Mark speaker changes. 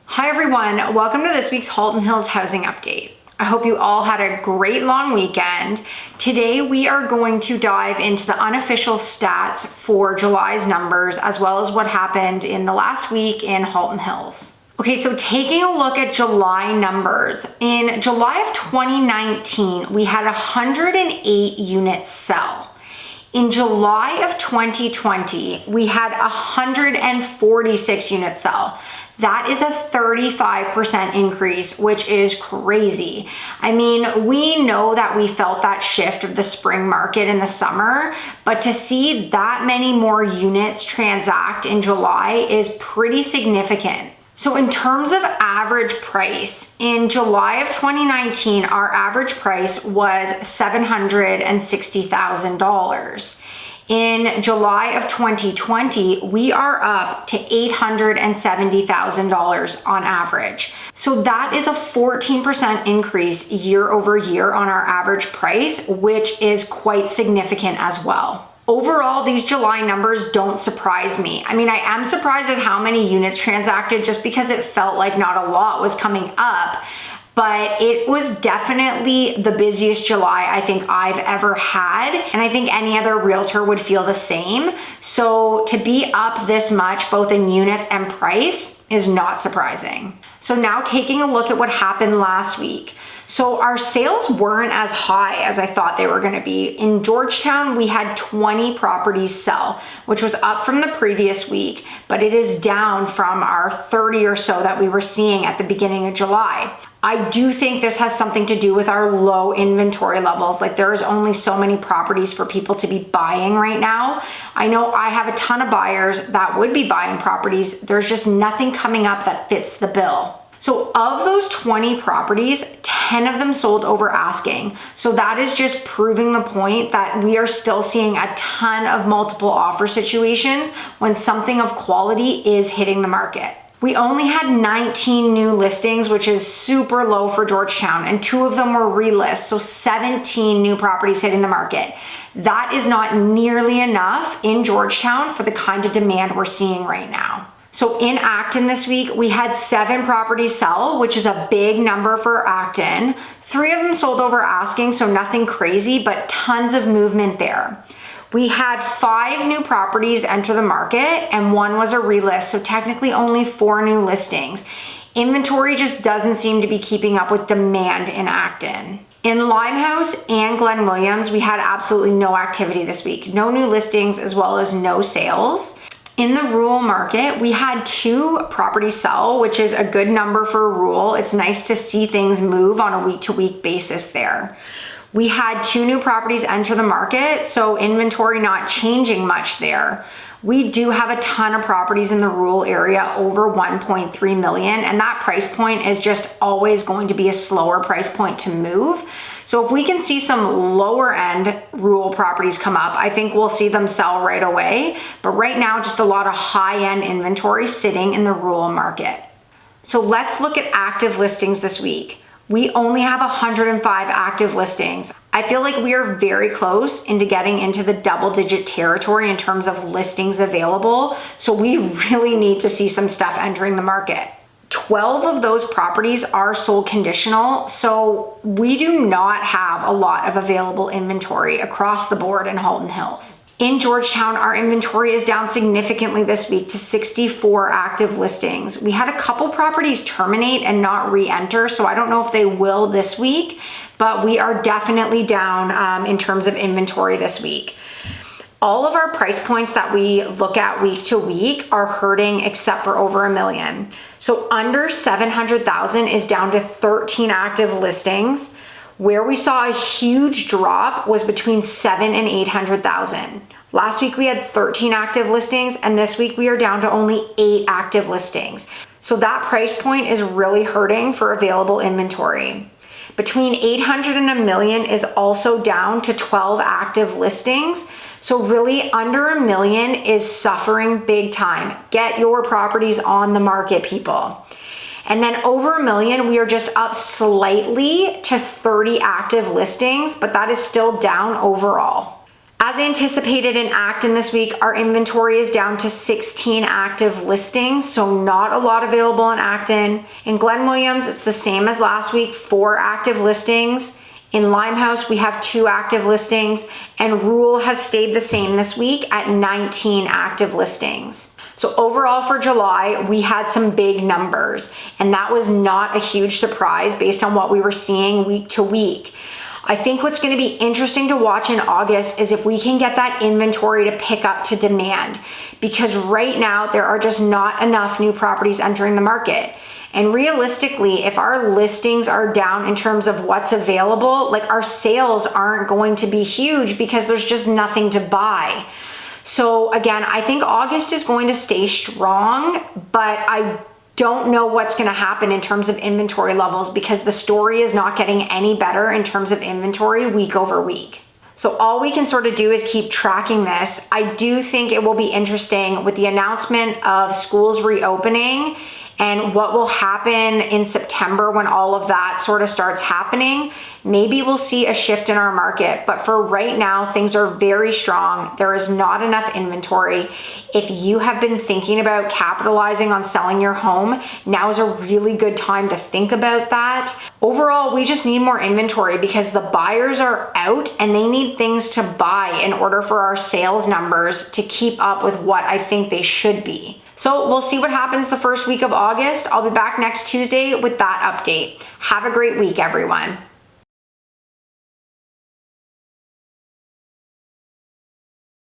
Speaker 1: Hi everyone, welcome to this week's Halton Hills Housing Update. I hope you all had a great long weekend. Today we are going to dive into the unofficial stats for July's numbers as well as what happened in the last week in Halton Hills. Okay, so taking a look at July numbers. In July of 2019, we had 108 units sell. In July of 2020, we had 146 units sell. That is a 35% increase, which is crazy. I mean, we know that we felt that shift of the spring market in the summer, but to see that many more units transact in July is pretty significant. So in terms of average price, in July of 2019, our average price was $760,000. In July of 2020, we are up to $870,000 on average. So that is a 14% increase year over year on our average price, which is quite significant as well. Overall, these July numbers don't surprise me. I mean, I am surprised at how many units transacted just because it felt like not a lot was coming up. But it was definitely the busiest July I think I've ever had. And I think any other realtor would feel the same. So to be up this much, both in units and price, is not surprising. So now taking a look at what happened last week. So our sales weren't as high as I thought they were going to be. In Georgetown, we had 20 properties sell, which was up from the previous week, but it is down from our 30 or so that we were seeing at the beginning of July. I do think this has something to do with our low inventory levels. Like there is only so many properties for people to be buying right now. I know I have a ton of buyers that would be buying properties. There's just nothing coming up that fits the bill. So of those 20 properties, 10 of them sold over asking. So that is just proving the point that we are still seeing a ton of multiple offer situations when something of quality is hitting the market. We only had 19 new listings, which is super low for Georgetown, and 2 of them were relists, so 17 new properties hitting the market. That is not nearly enough in Georgetown for the kind of demand we're seeing right now. So in Acton this week, we had 7 properties sell, which is a big number for Acton. 3 of them sold over asking, so nothing crazy, but tons of movement there. We had 5 new properties enter the market and 1 was a relist, so technically only 4 new listings. Inventory just doesn't seem to be keeping up with demand in Acton. In Limehouse and Glen Williams, we had absolutely no activity this week. No new listings as well as no sales. In the rural market, we had 2 properties sell, which is a good number for rural. It's nice to see things move on a week-to-week basis there. We had 2 new properties enter the market, so inventory not changing much there. We do have a ton of properties in the rural area over 1.3 million, and that price point is just always going to be a slower price point to move. So if we can see some lower end rural properties come up, I think we'll see them sell right away. But right now, just a lot of high end inventory sitting in the rural market. So let's look at active listings this week. We only have 105 active listings. I feel like we are very close into getting into the double-digit territory in terms of listings available. So we really need to see some stuff entering the market. 12 of those properties are sold conditional, so we do not have a lot of available inventory across the board in Halton Hills. In Georgetown, our inventory is down significantly this week to 64 active listings. We had a couple properties terminate and not re-enter, so I don't know if they will this week, but we are definitely down in terms of inventory this week. All of our price points that we look at week to week are hurting except for over $1 million. So under 700,000 is down to 13 active listings. Where we saw a huge drop was between 7 and 800,000. Last week we had 13 active listings, and this week we are down to only 8 active listings. So that price point is really hurting for available inventory. Between 800 and $1 million is also down to 12 active listings. So really under $1 million is suffering big time. Get your properties on the market, people. And then over $1 million, we are just up slightly to 30 active listings, but that is still down overall. As anticipated in Acton this week, our inventory is down to 16 active listings, so not a lot available in Acton. In Glen Williams, it's the same as last week, 4 active listings. In Limehouse, we have 2 active listings, and Rule has stayed the same this week at 19 active listings. So overall for July, we had some big numbers, and that was not a huge surprise based on what we were seeing week to week. I think what's going to be interesting to watch in August is if we can get that inventory to pick up to demand, because right now there are just not enough new properties entering the market. And realistically, if our listings are down in terms of what's available, like our sales aren't going to be huge because there's just nothing to buy. So again, I think August is going to stay strong, but I don't know what's going to happen in terms of inventory levels because the story is not getting any better in terms of inventory week over week. So all we can sort of do is keep tracking this. I do think it will be interesting with the announcement of schools reopening and what will happen in September when all of that sort of starts happening. Maybe we'll see a shift in our market, but for right now, things are very strong. There is not enough inventory. If you have been thinking about capitalizing on selling your home, now is a really good time to think about that. Overall, we just need more inventory because the buyers are out and they need things to buy in order for our sales numbers to keep up with what I think they should be. So we'll see what happens the first week of August. I'll be back next Tuesday with that update. Have a great week, everyone.